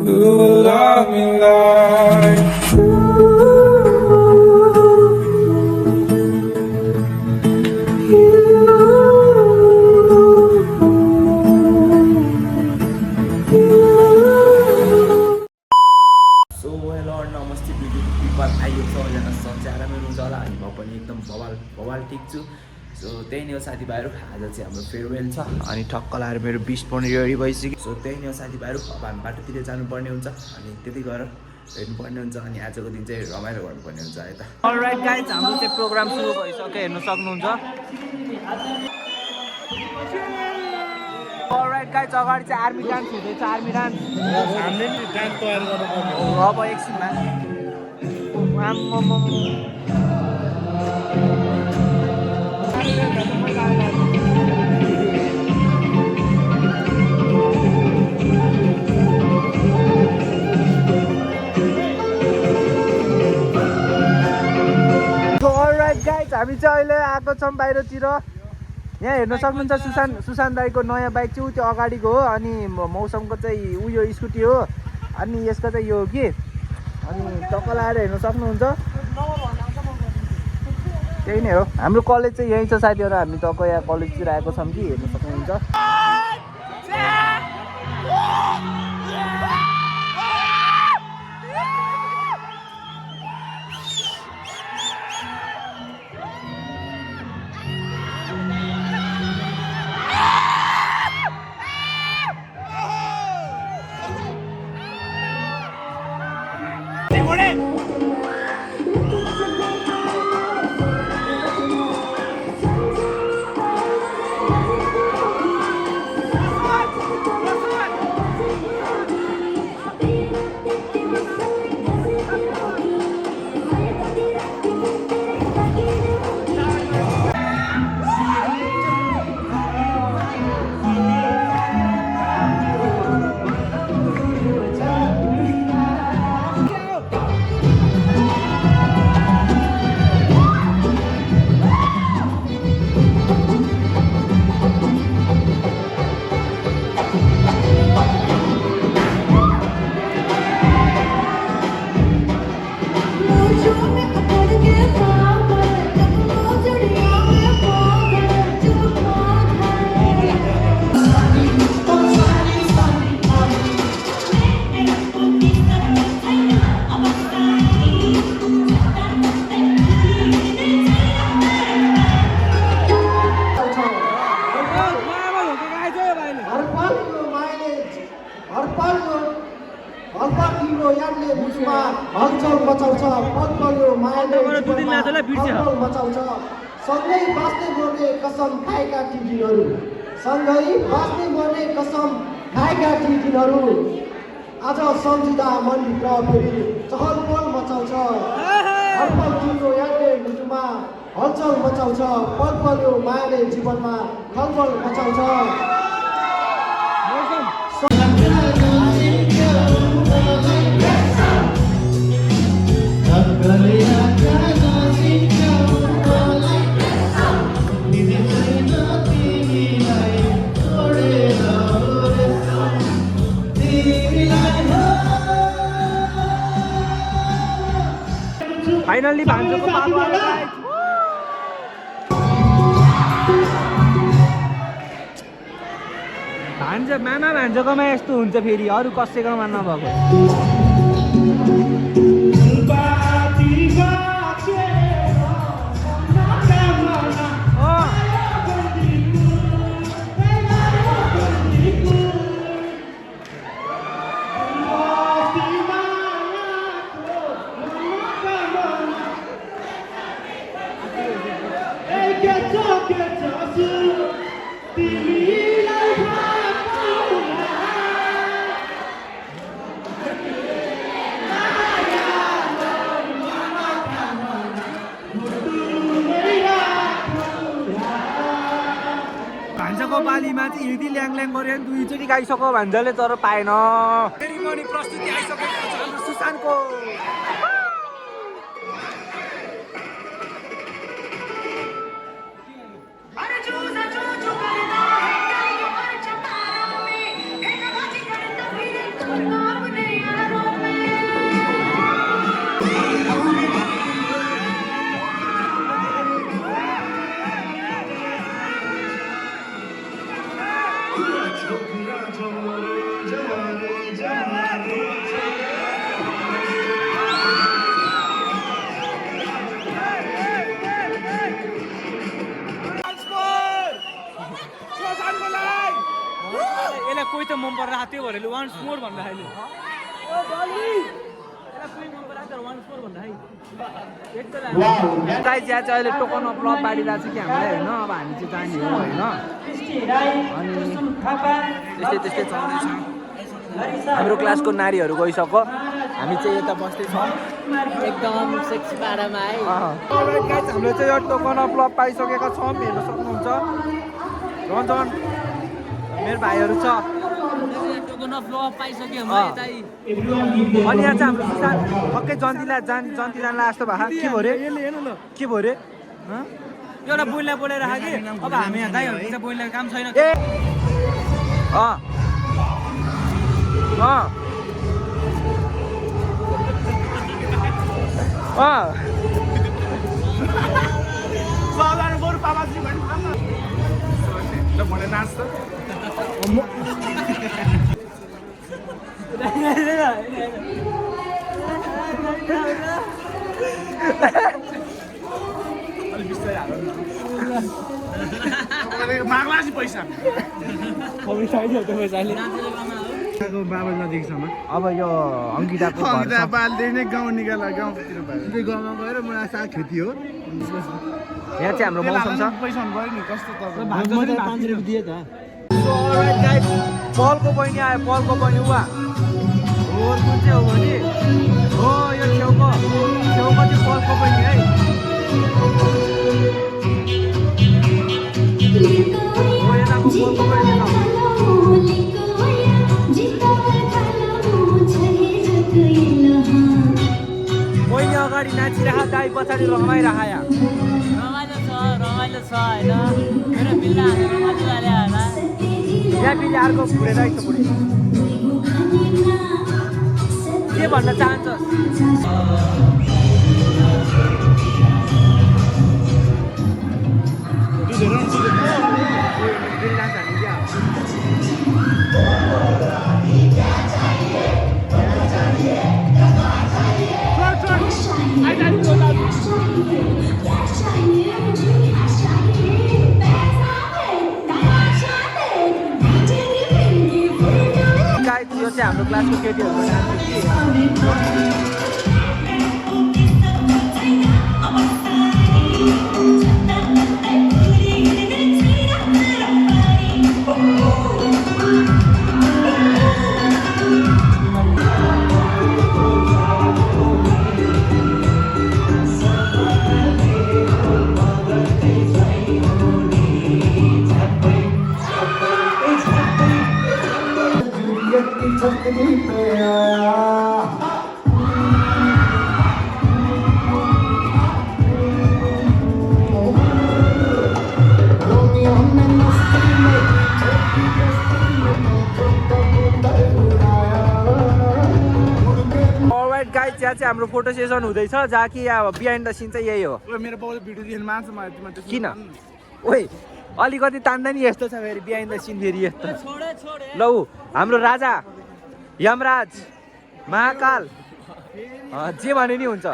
who will love me like so hello नमस्ते beautiful people आइयो सबैजना सन्चै आरामै हुनुहुन्छ होला अनि म पनि एकदम बवाल ठिक छु। सो त्यही नै हो साथीभाइहरू, आज चाहिँ हाम्रो फेयरवेल छ अनि ठक्क लाएर मेरो 20 पनि रेडी भइसक्यो। सो त्यही नै हो साथीभाइहरू, अब हामी बाटोतिर जानुपर्ने हुन्छ अनि त्यति गरेर हेर्नुपर्ने हुन्छ अनि आजको दिन चाहिँ रमाइलो गर्नुपर्ने हुन्छ है त। अलराइट गाइज, हाम्रो चाहिँ प्रोग्राम सुरु भइसक्यो, हेर्न सक्नुहुन्छ। अलराइट गाइज, अगाडि चाहिँ आर्मी डान्स हुँदैछ, आर्मी डान्स हामीले नि डान्स तयार गर्नुपर्ने हो अब एकछिनमा। अलराइट गाइज, हामी चाहिँ अहिले आएको छौँ बाहिरतिर। यहाँ हेर्न सक्नुहुन्छ सुशान्त दाईको नयाँ बाइक चाहिँ त्यो अगाडिको हो अनि मौसमको चाहिँ उयो स्कुटी हो अनि यसको चाहिँ यो हो कि अनि टक्क लाएर हेर्न सक्नुहुन्छ। त्यही नै हो, हाम्रो कलेज चाहिँ यहीँ छ साथीहरू, हामी टक्क यहाँ कलेजतिर आएको छौँ कि हेर्न सक्नुहुन्छ। सँगै बाँच्ने मर्ने कसम खाएका ती दिनहरू, सँगै बाँच्ने मर्ने कसम खाएका ती दिनहरू आज सम्झिँदा मनभित्र फेरि चहलपहल मचाउँछ। हरपल तिम्रो यादले मुटुमा हलचल मचाउँछ, पल पल यो मायाले जीवनमा खलबल मचाउँछ। फाइनल्ली भान्जोको पालो आयो गाइस। मामा भान्जोकोमा यस्तो हुन्छ फेरि, अरू कसैकोमा नभएको। भान्जाको बालीमा चाहिँ यदि ल्याङ गऱ्यो भने दुईचोटि गाइसक्यो भान्जाले, तर पाएन। सेरिमनी प्रस्तुति आइसकेको छ हाम्रो सुशान्तको। यसलाई कोही त मन परिरहेको थियो भनेर वान्स मोर भन्दा अहिले गाइस यहाँ चाहिँ अहिले टोकन अफ लभ बाँडिरहेको छ कि हामीलाई होइन अब हामी चाहिँ जाने हो होइन अनि त्यस्तै त्यस्तै चल्दैछ हाम्रो क्लासको नारीहरू गइसक्यो हामी चाहिँ यता बस्दैछौँ एकदम सेक्सी पारामा है गाइस हामीले चाहिँ यो टोकन अफ लभ पाइसकेका छौँ हेर्न सक्नुहुन्छ रन्जन मेरो भाइहरू छ टोकन अफ लभ पाइसक्यो अनि यहाँ चाहिँ हाम्रो सुशान्त पक्कै जन्तिलालाई जस्तो भएको के भयो रे के भयो रे एउटा बोइललाई बोलेर राख कि अब हामी यहाँ दाइहरू चाहिँ बोइललाई काम छैन ए माग्ला पैसा बाबा नजिकसम्म अब यो अङ्किताको घर छ। बालले नै गाउँ निकाला गाउँतिर भयो गाउँमा गएर मलाई साग खेती हो यहाँ चाहिँ हाम्रो मौसम छ पैसा भयो नि कस्तो पलको बहिनी आयो पलको बहिनी उहाँ हो कुन चाहिँ हो भने हो यो छेउको चाहिँ पलको बहिनी है हो यताको पलको बहिनी ल बहिनी अगाडि नाचिरह दाइ पछाडि रमाइरह या रमाइलो छ होइन मेरो बिल्ला रमाइलो गरे होला यहाँ फेरि अर्को घुरेर आइछ बुढी के भन्न चाहन्छस् यो चाहिँ हाम्रो क्लासको केटीहरूको यहाँ चाहिँ हाम्रो फोटो सेसन हुँदैछ जहाँ कि अब बिहाइन्ड द सिन चाहिँ यही हो मेरो बाउले भिडियो देख्नु मान्छ किन ओइ अलिकति तान्दा नि यस्तो छ फेरि बिहाइन्ड द सिन फेरि यस्तो लौ हाम्रो राजा यमराज महाकाल जे भने नि हुन्छ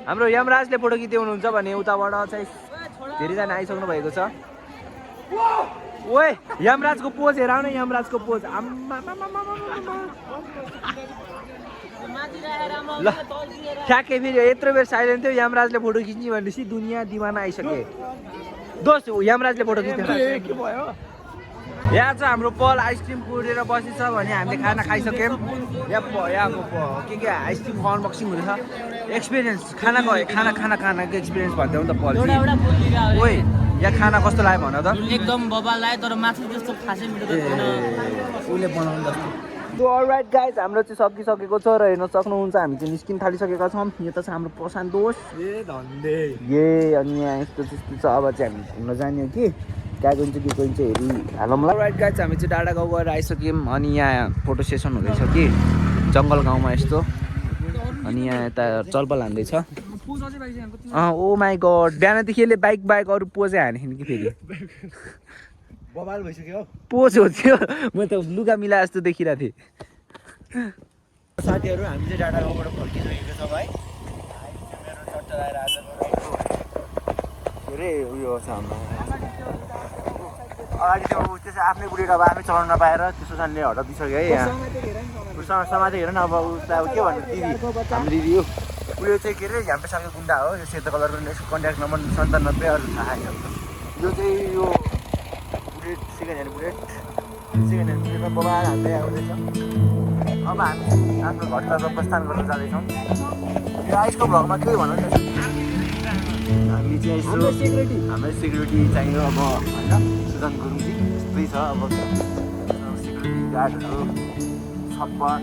हाम्रो यमराजले फोटो खिच्दै भने उताबाट चाहिँ धेरैजना आइसक्नु भएको छ ओए यमराजको पोज हेर न यमराजको पोज ल ठ्याक्कै फेरि यत्रो बेर साइलेन्ट थियो यमराजले फोटो खिच्ने भनेपछि दुनियाँ दिवाना आइसके दोस्त यमराजले फोटो खिच्दै यहाँ चाहिँ हाम्रो पल आइसक्रिम कुरेर बसेछ भने हामीले खाना खाइसक्यौँ यहाँको के आइसक्रिम अनबक्सिङ हुँदैछ एक्सपिरियन्स खानाको खानाको एक्सपिरियन्स भन्दै हो नि त पल ओइ यहाँ खाना कस्तो लाग्यो भन त एकदम बबाल लाग्यो तर माथि जस्तो खासै मिठो उसले बनाउनु जस्तो सो अलराइट गाइज हाम्रो चाहिँ सकिसकेको छ र हेर्न सक्नुहुन्छ हामी चाहिँ निस्किन थालिसकेका छौँ यो त छ हाम्रो प्रशान्त दोष ए अनि यहाँ यस्तो त्यस्तो छ अब चाहिँ हामी घुम्न जाने हो कि कहाँ गइन्छ के गइन्छ हेरि हालौँ ल राइट गाइज हामी चाहिँ डाँडा गाउँ गएर आइसक्यौँ अनि यहाँ फोटो सेसन हुँदैछ कि जङ्गल गाउँमा यस्तो अनि यहाँ यता चलपल हान्दैछ ओ माई गड बिहानदेखि यसले बाइक अरू पोजै हानेको कि फेरि बबाल भइसक्यो हौ पोज हो त्यो म त लुगा मिला जस्तो देखिरहेको थिएँ साथीहरू हामी चाहिँ डाँडा गाउँबाट फर्किसकेको छौँ है मेरो चट्टा आएर आजको राइडको के अरे उयो छ हाम्रो अगाडि त्यो त्यसै आफ्नै बुढी डब्बा आफै चलाउन नपाएर त्यो सुशान्तले हटाइदिइसक्यो है यहाँ समाज हेर न अब उसलाई अब के भन्नु दिदी हाम्रो दिदी हो उयो चाहिँ के अरे झ्याम्पेसालको गुन्डा हो यो सेतो कलरको यसको कन्ट्याक्ट नम्बर 97 अरू थाहा छैन यो चाहिँ यो बुलेट सेकेन्ड ह्यान्ड बुलेटमा बबाल हाल्दै आउँदैछ अब हामी आफ्नो घरतर्फ प्रस्थान गर्न जाँदैछौँ यो आइसको भ्लगमा के भनौँ न हामी चाहिँ यसो हाम्रो सेक्युरिटी चाहियो अब होइन सुजन गुरुङजी यस्तै छ अब सेक्युरिटी गार्डहरू छप्पन